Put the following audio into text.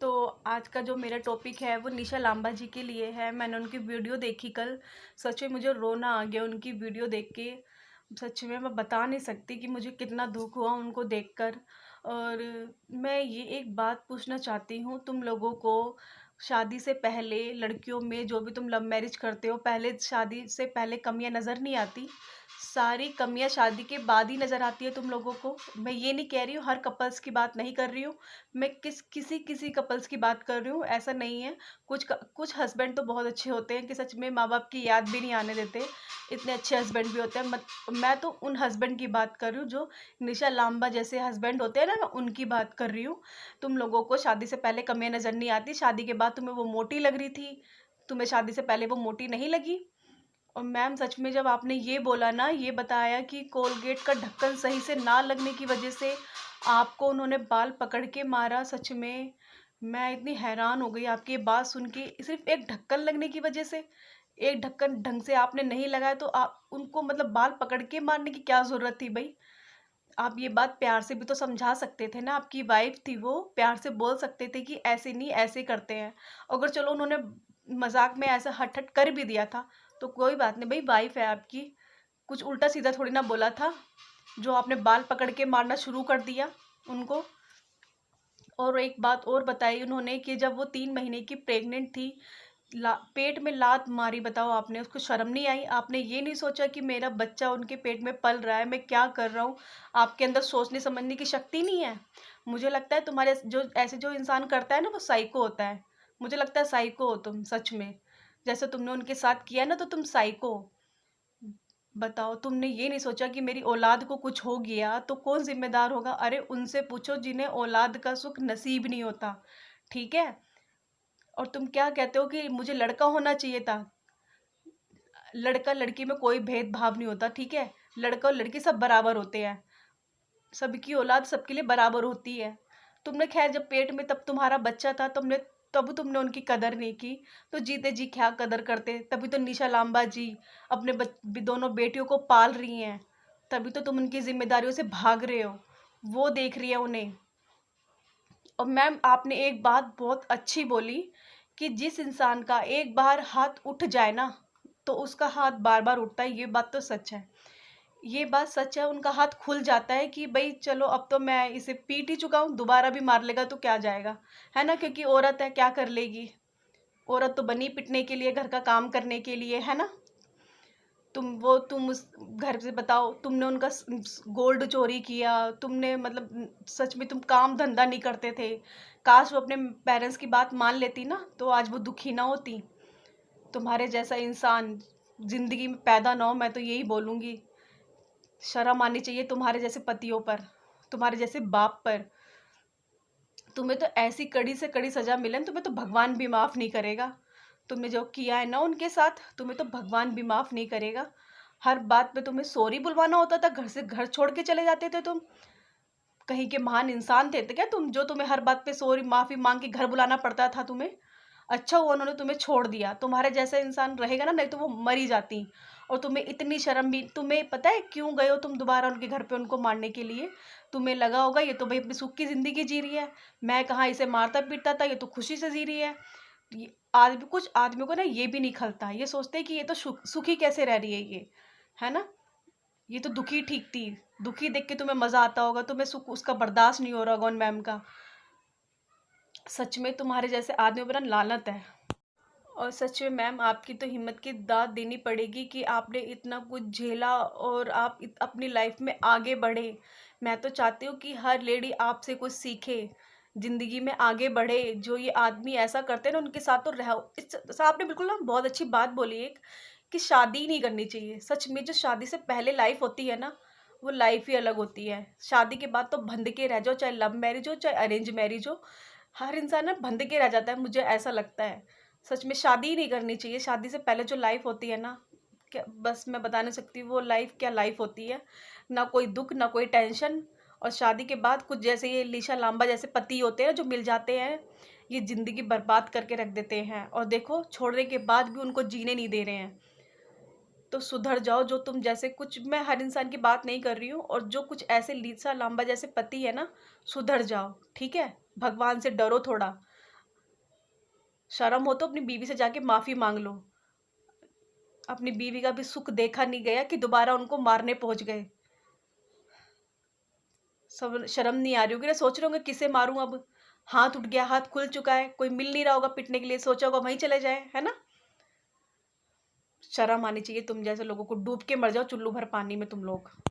तो आज का जो मेरा टॉपिक है वो निशा लांबा जी के लिए है। मैंने उनकी वीडियो देखी कल। सच में मुझे रोना आ गया उनकी वीडियो देख के। सच में मैं बता नहीं सकती कि मुझे कितना दुख हुआ उनको देखकर। और मैं ये एक बात पूछना चाहती हूँ तुम लोगों को। शादी से पहले लड़कियों में जो भी तुम लव मैरिज करते हो, पहले शादी से पहले कमियां नज़र नहीं आती। सारी कमियां शादी के बाद ही नज़र आती है तुम लोगों को। मैं ये नहीं कह रही हूँ, हर कपल्स की बात नहीं कर रही हूँ। मैं किसी किसी कपल्स की बात कर रही हूँ, ऐसा नहीं है। कुछ हस्बैंड तो बहुत अच्छे होते हैं कि सच में माँ बाप की याद भी नहीं आने देते। इतने अच्छे हस्बैंड भी होते हैं। मैं तो उन हस्बैंड की बात कर रही हूँ जो निशा लांबा जैसे हस्बैंड होते हैं ना, मैं उनकी बात कर रही हूँ। तुम लोगों को शादी से पहले कमियां नज़र नहीं आती, शादी के बाद तुम्हें वो मोटी लग रही थी। तुम्हें शादी से पहले वो मोटी नहीं लगी। और मैम सच में जब आपने ये बोला ना, ये बताया कि कोलगेट का ढक्कन सही से ना लगने की वजह से आपको उन्होंने बाल पकड़ के मारा, सच में मैं इतनी हैरान हो गई आपकी ये बात सुन के। सिर्फ एक ढक्कन लगने की वजह से, एक ढक्कन ढंग से आपने नहीं लगाया तो आप उनको मतलब बाल पकड़ के मारने की क्या ज़रूरत थी भाई। आप ये बात प्यार से भी तो समझा सकते थे ना, आपकी वाइफ थी वो, प्यार से बोल सकते थे कि ऐसे नहीं ऐसे करते हैं। अगर चलो उन्होंने मजाक में ऐसा हट हट कर भी दिया था तो कोई बात नहीं भाई, वाइफ है आपकी। कुछ उल्टा सीधा थोड़ी ना बोला था जो आपने बाल पकड़ के मारना शुरू कर दिया उनको। और एक बात और बताई उन्होंने कि जब वो 3 महीने की प्रेग्नेंट थी, पेट में लात मारी। बताओ, आपने उसको शर्म नहीं आई? आपने ये नहीं सोचा कि मेरा बच्चा उनके पेट में पल रहा है, मैं क्या कर रहा हूँ? आपके अंदर सोचने समझने की शक्ति नहीं है। मुझे लगता है तुम्हारे जो ऐसे जो इंसान करता है ना वो साइको होता है। मुझे लगता है साइको हो तुम सच में। जैसे तुमने उनके साथ किया ना तो तुम साइको हो। बताओ, तुमने ये नहीं सोचा कि मेरी औलाद को कुछ हो गया तो कौन जिम्मेदार होगा? अरे उनसे पूछो जिन्हें औलाद का सुख नसीब नहीं होता। ठीक है। और तुम क्या कहते हो कि मुझे लड़का होना चाहिए था। लड़का लड़की में कोई भेदभाव नहीं होता, ठीक है। लड़का और लड़की सब बराबर होते हैं। सबकी औलाद सबके लिए बराबर होती है। तुमने खैर जब पेट में तब तुम्हारा बच्चा था, तब तुमने उनकी कदर नहीं की। तो जीते जी क्या कदर करते? तभी तो निशा लांबा जी अपने दोनों बेटियों को पाल रही हैं। तभी तो तुम उनकी जिम्मेदारियों से भाग रहे हो। वो देख रही है उन्हें। और मैम आपने एक बात बहुत अच्छी बोली कि जिस इंसान का एक बार हाथ उठ जाए ना तो उसका हाथ बार बार उठता है। ये बात तो सच है। ये बात सच है, उनका हाथ खुल जाता है कि भाई चलो अब तो मैं इसे पीट ही चुका हूँ, दोबारा भी मार लेगा तो क्या जाएगा, है ना। क्योंकि औरत है, क्या कर लेगी। औरत तो बनी पिटने के लिए, घर का काम करने के लिए, है ना। तुम उस घर से बताओ, तुमने उनका गोल्ड चोरी किया, तुमने मतलब सच में तुम काम धंधा नहीं करते थे। काश वो अपने पेरेंट्स की बात मान लेती ना तो आज वो दुखी ना होती। तुम्हारे जैसा इंसान जिंदगी में पैदा ना हो, मैं तो यही बोलूंगी। शर्म आनी चाहिए तुम्हारे जैसे पतियों पर, तुम्हारे जैसे बाप पर। तुम्हें तो ऐसी कड़ी से कड़ी सजा मिले न, तुम्हें तो भगवान भी माफ़ नहीं करेगा। तुमने जो किया है ना उनके साथ, तुम्हें तो भगवान भी माफ़ नहीं करेगा। हर बात पे तुम्हें सॉरी बुलवाना होता था, घर से घर छोड़ के चले जाते थे तुम। कहीं के महान इंसान थे क्या तुम, जो तुम्हें हर बात पे सॉरी माफ़ी मांग के घर बुलाना पड़ता था तुम्हें? अच्छा हुआ उन्होंने तुम्हें छोड़ दिया। तुम्हारे जैसा इंसान रहेगा ना, नहीं तो वो मर ही जाती। और तुम्हें इतनी शर्म भी, तुम्हें पता है क्यों गए हो तुम दोबारा उनके घर पे उनको मारने के लिए? तुम्हें लगा होगा ये तो भाई अपनी सुख की ज़िंदगी जी रही है, मैं कहाँ इसे मारता पीटता था, ये तो खुशी से जी रही है। ये आदमी, कुछ आदमियों को ना ये भी नहीं खलता, ये सोचते हैं कि ये तो सुखी कैसे रह रही है ये, है ना। ये तो दुखी ठीक थी। दुखी देख के तुम्हें मज़ा आता होगा, तुम्हें सुख उसका बर्दाश्त नहीं हो रहा होगा उन मैम का। सच में तुम्हारे जैसे आदमियों पर ना लानत है। और सच में मैम आपकी तो हिम्मत की दाद देनी पड़ेगी कि आपने इतना कुछ झेला और आप अपनी लाइफ में आगे बढ़े। मैं तो चाहती हूँ कि हर लेडी आपसे कुछ सीखे, ज़िंदगी में आगे बढ़े। जो ये आदमी ऐसा करते हैं ना उनके साथ तो रहो। इस आपने बिल्कुल ना बहुत अच्छी बात बोली एक, कि शादी ही नहीं करनी चाहिए। सच में जो शादी से पहले लाइफ होती है ना, वो लाइफ ही अलग होती है। शादी के बाद तो बंध के रह जाओ, चाहे लव मैरिज हो चाहे अरेंज मैरिज हो। हर इंसान ना बंध के रह जाता है, मुझे ऐसा लगता है। सच में शादी ही नहीं करनी चाहिए। शादी से पहले जो लाइफ होती है ना, क्या बस मैं बता नहीं सकती वो लाइफ क्या लाइफ होती है। ना कोई दुख ना कोई टेंशन। और शादी के बाद कुछ जैसे ये लीशा लांबा जैसे पति होते हैं जो मिल जाते हैं, ये ज़िंदगी बर्बाद करके रख देते हैं। और देखो छोड़ने के बाद भी उनको जीने नहीं दे रहे हैं। तो सुधर जाओ। जो तुम जैसे कुछ, मैं हर इंसान की बात नहीं कर रही हूँ, और जो कुछ ऐसे लीसा लांबा जैसे पति है ना, सुधर जाओ, ठीक है। भगवान से डरो थोड़ा। शर्म हो तो अपनी बीवी से जाके माफ़ी मांग लो। अपनी बीवी का भी सुख देखा नहीं गया कि दोबारा उनको मारने पहुंच गए। सब शर्म नहीं आ रही होगी ना, सोच रहे होंगे किसे मारूं अब, हाथ उठ गया, हाथ खुल चुका है, कोई मिल नहीं रहा होगा पिटने के लिए, सोचा होगा वहीं चले जाए, है ना। शर्म आनी चाहिए, तुम जैसे लोगों को, डूब के मर जाओ चुल्लू भर पानी में तुम लोग।